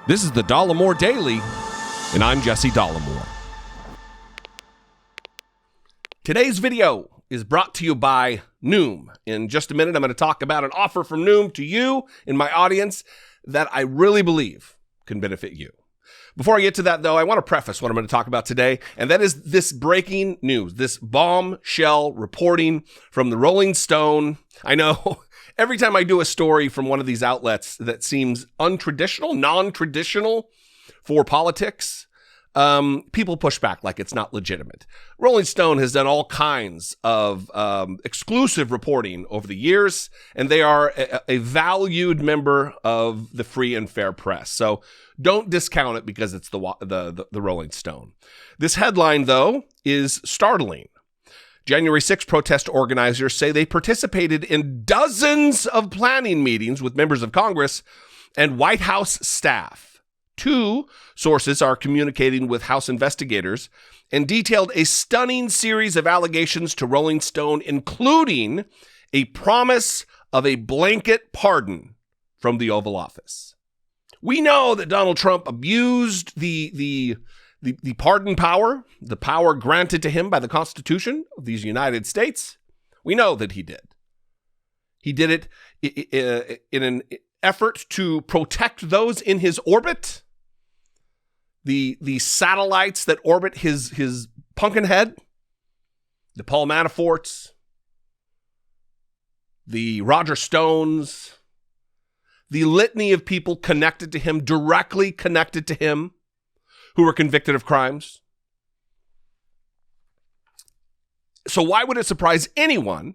This is the Dollemore Daily, and I'm Jesse Dollemore. Today's video is brought to you by Noom. In just a minute, I'm going to talk about an offer from Noom to you in my audience that I really believe can benefit you. Before I get to that, though, I want to preface what I'm going to talk about today, and that is this breaking news, this bombshell reporting from the Rolling Stone. I know every time I do a story from one of these outlets that seems untraditional, non-traditional for politics, people push back like it's not legitimate. Rolling Stone has done all kinds of exclusive reporting over the years, and they are a valued member of the free and fair press. So don't discount it because it's the Rolling Stone. This headline, though, is startling. January 6 protest organizers say they participated in dozens of planning meetings with members of Congress and White House staff. Two sources are communicating with House investigators and detailed a stunning series of allegations to Rolling Stone, including a promise of a blanket pardon from the Oval Office. We know that Donald Trump abused the pardon power, the power granted to him by the Constitution of these United States. We know that he did. He did it in an effort to protect those in his orbit, the satellites that orbit his pumpkin head, the Paul Manaforts, the Roger Stones, the litany of people connected to him, directly connected to him, who were convicted of crimes. So why would it surprise anyone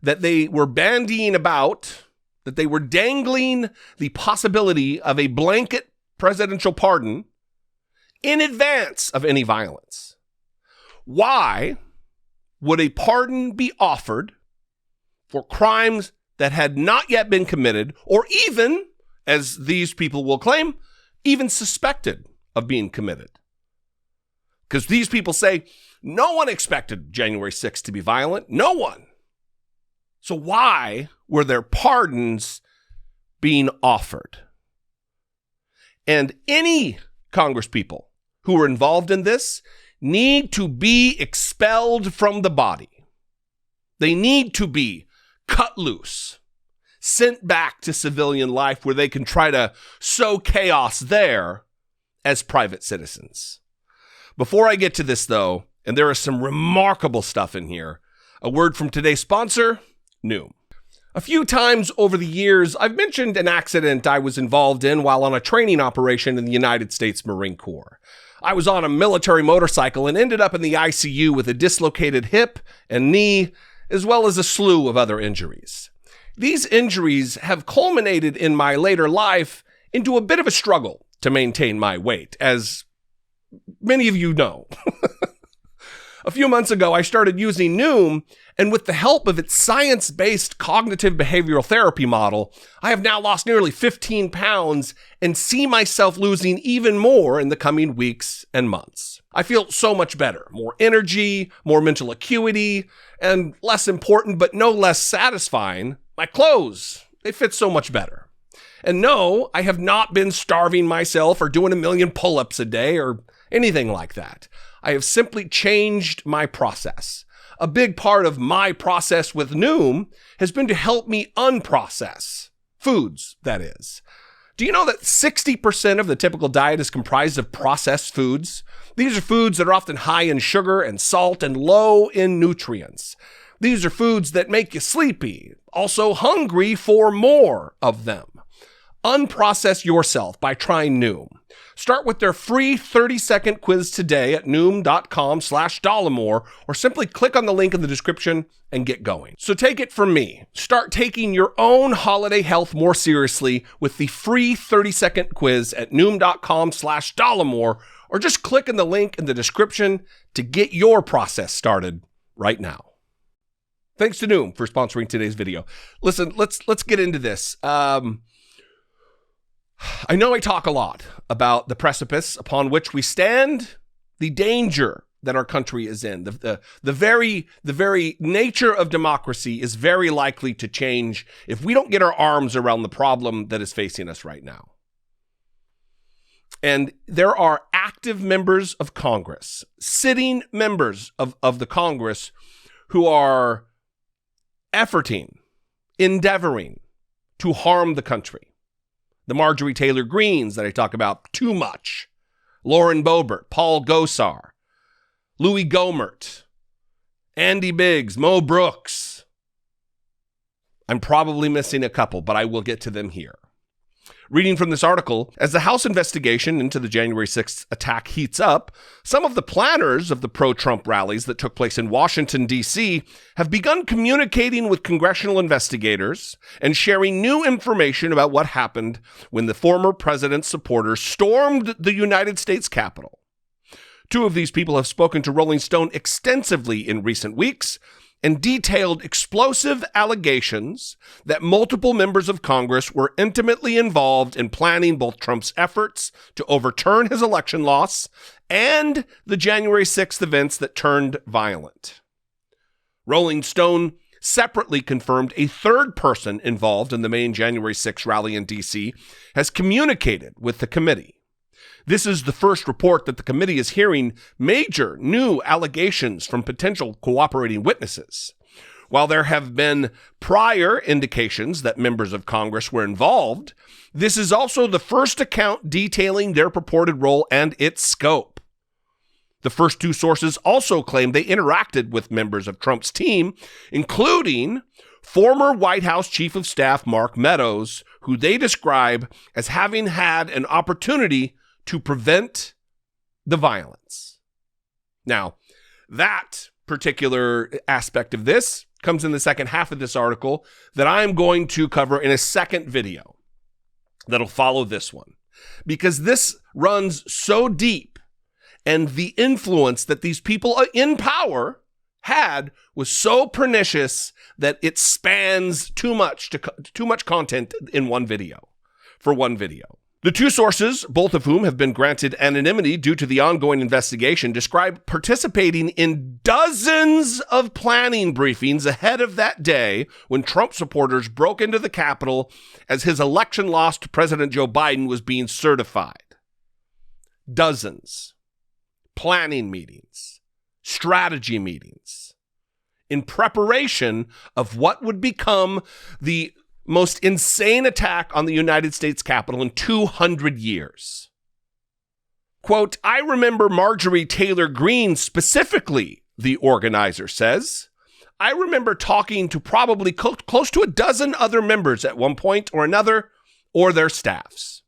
that they were bandying about, that they were dangling the possibility of a blanket presidential pardon in advance of any violence? Why would a pardon be offered for crimes that had not yet been committed, or even, as these people will claim, even suspected of being committed? Because these people say no one expected January 6th to be violent. No one. So why were there pardons being offered? And any congresspeople who were involved in this need to be expelled from the body. They need to be cut loose, sent back to civilian life where they can try to sow chaos there as private citizens. Before I get to this, though, and there is some remarkable stuff in here, a word from today's sponsor, Noom. A few times over the years, I've mentioned an accident I was involved in while on a training operation in the United States Marine Corps. I was on a military motorcycle and ended up in the ICU with a dislocated hip and knee, as well as a slew of other injuries. These injuries have culminated in my later life into a bit of a struggle to maintain my weight, as many of you know. A few months ago, I started using Noom, and with the help of its science-based cognitive behavioral therapy model, I have now lost nearly 15 pounds and see myself losing even more in the coming weeks and months. I feel so much better, more energy, more mental acuity, and less important but no less satisfying, my clothes. They fit so much better. And no, I have not been starving myself or doing 1 million pull-ups a day or anything like that. I have simply changed my process. A big part of my process with Noom has been to help me unprocess foods, that is. Do you know that 60% of the typical diet is comprised of processed foods? These are foods that are often high in sugar and salt and low in nutrients. These are foods that make you sleepy, also hungry for more of them. Unprocess yourself by trying Noom. Start with their free 30-second quiz today at noom.com/Dollemore, or simply click on the link in the description and get going. So take it from me. Start taking your own holiday health more seriously with the free 30-second quiz at noom.com/Dollemore, or just click on the link in the description to get your process started right now. Thanks to Noom for sponsoring today's video. Listen, let's get into this. I know I talk a lot about the precipice upon which we stand, the danger that our country is in. The very nature of democracy is very likely to change if we don't get our arms around the problem that is facing us right now. And there are active members of Congress, sitting members of the Congress, who are endeavoring to harm the country. The Marjorie Taylor Greens that I talk about too much, Lauren Boebert, Paul Gosar, Louis Gohmert, Andy Biggs, Mo Brooks. I'm probably missing a couple, but I will get to them here. Reading from this article, as the House investigation into the January 6th attack heats up, some of the planners of the pro-Trump rallies that took place in Washington, D.C. have begun communicating with congressional investigators and sharing new information about what happened when the former president's supporters stormed the United States Capitol. Two of these people have spoken to Rolling Stone extensively in recent weeks and detailed explosive allegations that multiple members of Congress were intimately involved in planning both Trump's efforts to overturn his election loss and the January 6th events that turned violent. Rolling Stone separately confirmed a third person involved in the main January 6th rally in D.C. has communicated with the committee. This is the first report that the committee is hearing major new allegations from potential cooperating witnesses. While there have been prior indications that members of Congress were involved, this is also the first account detailing their purported role and its scope. The first two sources also claim they interacted with members of Trump's team, including former White House Chief of Staff Mark Meadows, who they describe as having had an opportunity to prevent the violence. Now, that particular aspect of this comes in the second half of this article that I'm going to cover in a second video that'll follow this one, because this runs so deep, and the influence that these people in power had was so pernicious that it spans too much content in one video, for one video. The two sources, both of whom have been granted anonymity due to the ongoing investigation, describe participating in dozens of planning briefings ahead of that day when Trump supporters broke into the Capitol as his election loss to President Joe Biden was being certified. Dozens. Planning meetings. Strategy meetings. In preparation of what would become the most insane attack on the United States Capitol in 200 years. Quote, I remember Marjorie Taylor Greene specifically, the organizer says. I remember talking to probably close to a dozen other members at one point or another, or their staffs.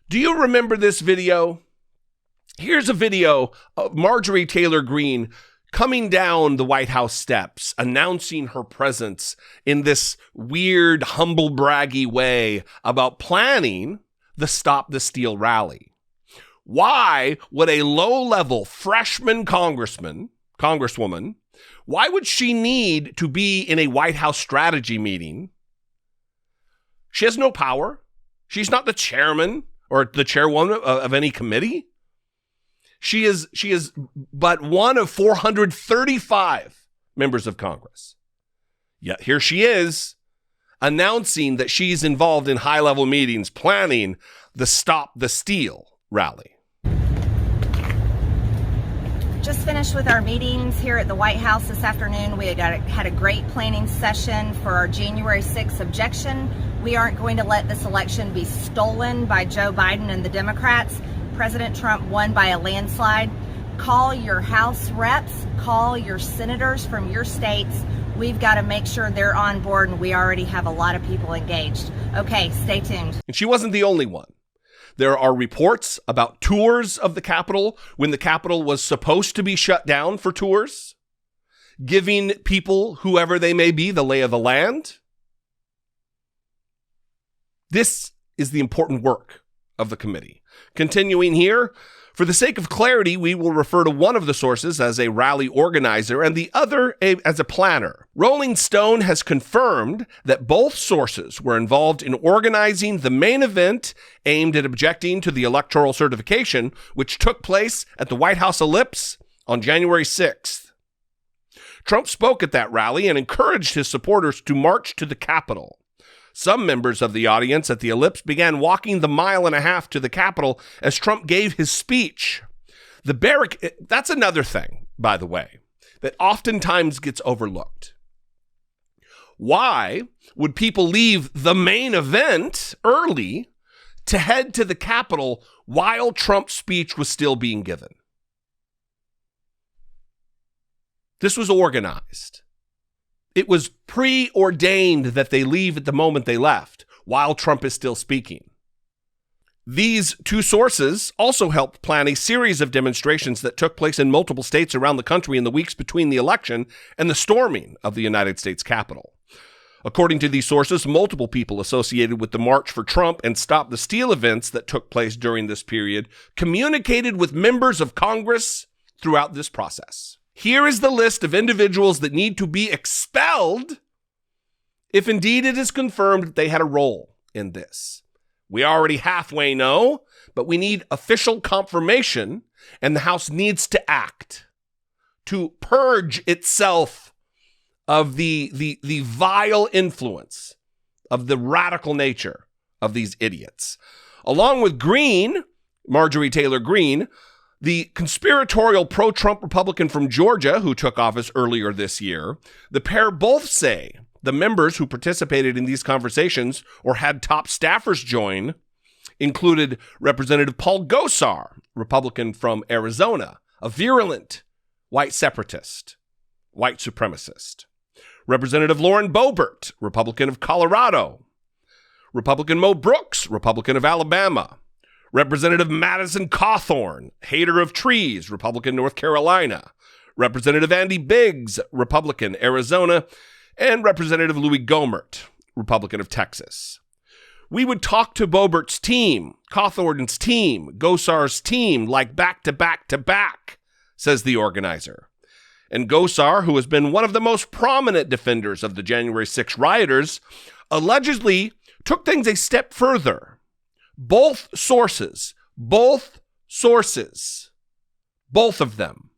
Do you remember this video? Here's a video of Marjorie Taylor Greene coming down the White House steps, announcing her presence in this weird, humble braggy way about planning the Stop the Steal rally. Why would a low-level freshman congresswoman, why would she need to be in a White House strategy meeting? She has no power. She's not the chairman or the chairwoman of any committee. She is but one of 435 members of Congress. Yet here she is announcing that she's involved in high-level meetings planning the Stop the Steal rally. Just finished with our meetings here at the White House this afternoon. We had a great planning session for our January 6th objection. We aren't going to let this election be stolen by Joe Biden and the Democrats. President Trump won by a landslide. Call your House reps, call your senators from your states. We've got to make sure they're on board, and we already have a lot of people engaged. Okay, stay tuned. And she wasn't the only one. There are reports about tours of the Capitol when the Capitol was supposed to be shut down for tours, giving people, whoever they may be, the lay of the land. This is the important work of the committee. Continuing here, for the sake of clarity, we will refer to one of the sources as a rally organizer and the other as a planner. Rolling Stone has confirmed that both sources were involved in organizing the main event aimed at objecting to the electoral certification, which took place at the White House Ellipse on January 6th. Trump spoke at that rally and encouraged his supporters to march to the Capitol. Some members of the audience at the Ellipse began walking the 1.5 miles to the Capitol as Trump gave his speech. That's another thing, by the way, that oftentimes gets overlooked. Why would people leave the main event early to head to the Capitol while Trump's speech was still being given? This was organized. It was preordained that they leave at the moment they left while Trump is still speaking. These two sources also helped plan a series of demonstrations that took place in multiple states around the country in the weeks between the election and the storming of the United States Capitol. According to these sources, multiple people associated with the March for Trump and Stop the Steal events that took place during this period communicated with members of Congress throughout this process. Here is the list of individuals that need to be expelled if indeed it is confirmed that they had a role in this. We already halfway know, but we need official confirmation, and the House needs to act to purge itself of the vile influence of the radical nature of these idiots. Along with Marjorie Taylor Greene, the conspiratorial pro-Trump Republican from Georgia who took office earlier this year, the pair both say the members who participated in these conversations or had top staffers join included Representative Paul Gosar, Republican from Arizona, a virulent white separatist, white supremacist. Representative Lauren Boebert, Republican of Colorado. Republican Mo Brooks, Republican of Alabama. Representative Madison Cawthorn, hater of trees, Republican, North Carolina. Representative Andy Biggs, Republican, Arizona. And Representative Louis Gohmert, Republican of Texas. We would talk to Boebert's team, Cawthorn's team, Gosar's team, like back to back to back, says the organizer. And Gosar, who has been one of the most prominent defenders of the January 6 rioters, allegedly took things a step further. Both sources, both of them,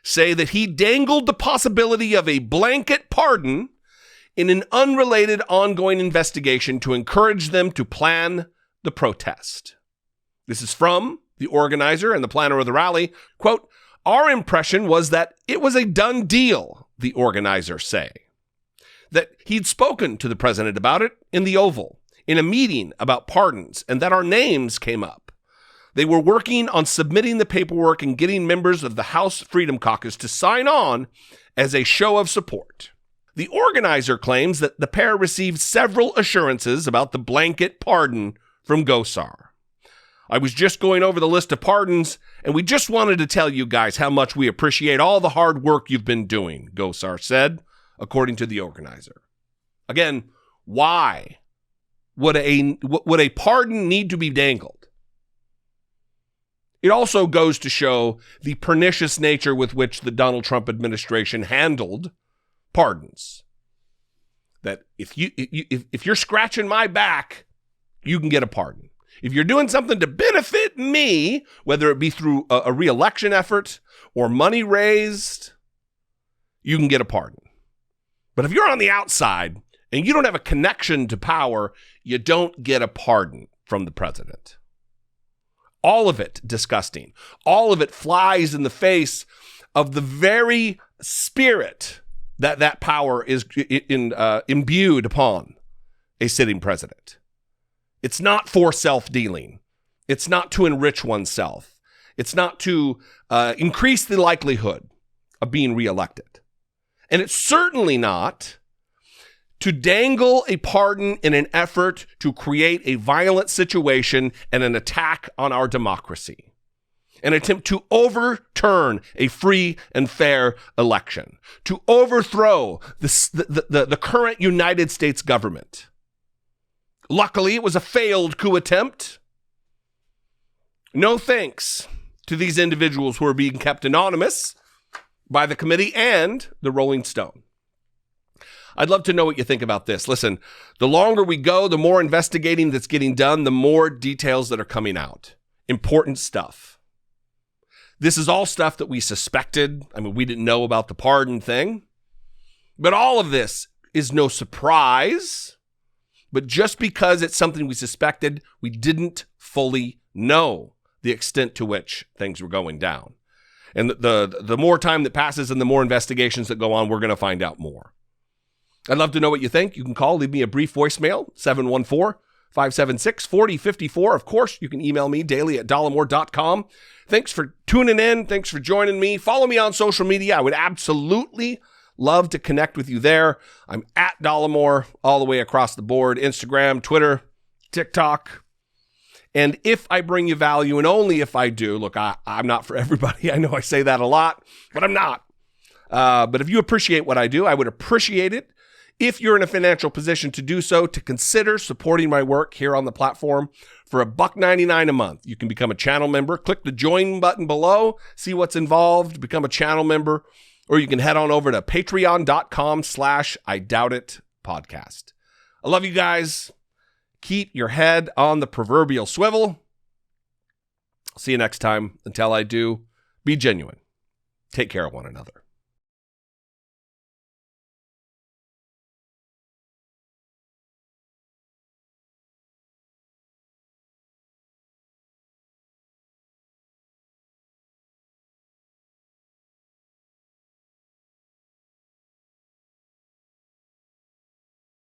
say that he dangled the possibility of a blanket pardon in an unrelated ongoing investigation to encourage them to plan the protest. This is from the organizer and the planner of the rally. Quote, "Our impression was that it was a done deal," the organizers say. That he'd spoken to the president about it in the Oval, in a meeting about pardons, and that our names came up. They were working on submitting the paperwork and getting members of the House Freedom Caucus to sign on as a show of support. The organizer claims that the pair received several assurances about the blanket pardon from Gosar. "I was just going over the list of pardons, and we just wanted to tell you guys how much we appreciate all the hard work you've been doing," Gosar said, according to the organizer. Again, why would a pardon need to be dangled? It also goes to show the pernicious nature with which the Donald Trump administration handled pardons. That if you're scratching my back, you can get a pardon. If you're doing something to benefit me, whether it be through a re-election effort or money raised, you can get a pardon. But if you're on the outside and you don't have a connection to power, you don't get a pardon from the president. All of it disgusting. All of it flies in the face of the very spirit that power is imbued upon a sitting president. It's not for self-dealing. It's not to enrich oneself. It's not to increase the likelihood of being reelected. And it's certainly not to dangle a pardon in an effort to create a violent situation and an attack on our democracy. An attempt to overturn a free and fair election, to overthrow the current United States government. Luckily, it was a failed coup attempt. No thanks to these individuals who are being kept anonymous by the committee and the Rolling Stone. I'd love to know what you think about this. Listen, the longer we go, the more investigating that's getting done, the more details that are coming out. Important stuff. This is all stuff that we suspected. I mean, we didn't know about the pardon thing. But all of this is no surprise. But just because it's something we suspected, we didn't fully know the extent to which things were going down. And the more time that passes and the more investigations that go on, we're going to find out more. I'd love to know what you think. You can call, leave me a brief voicemail, 714-576-4054. Of course, you can email me daily at dollemore.com. Thanks for tuning in. Thanks for joining me. Follow me on social media. I would absolutely love to connect with you there. I'm at Dollemore all the way across the board. Instagram, Twitter, TikTok. And if I bring you value, and only if I do, look, I'm not for everybody. I know I say that a lot, but I'm not. But if you appreciate what I do, I would appreciate it if you're in a financial position to do so, to consider supporting my work here on the platform for $1.99 a month. You can become a channel member. Click the join button below, see what's involved, become a channel member, or you can head on over to patreon.com/IDoubtIt podcast. I love you guys. Keep your head on the proverbial swivel. See you next time. Until I do, be genuine. Take care of one another.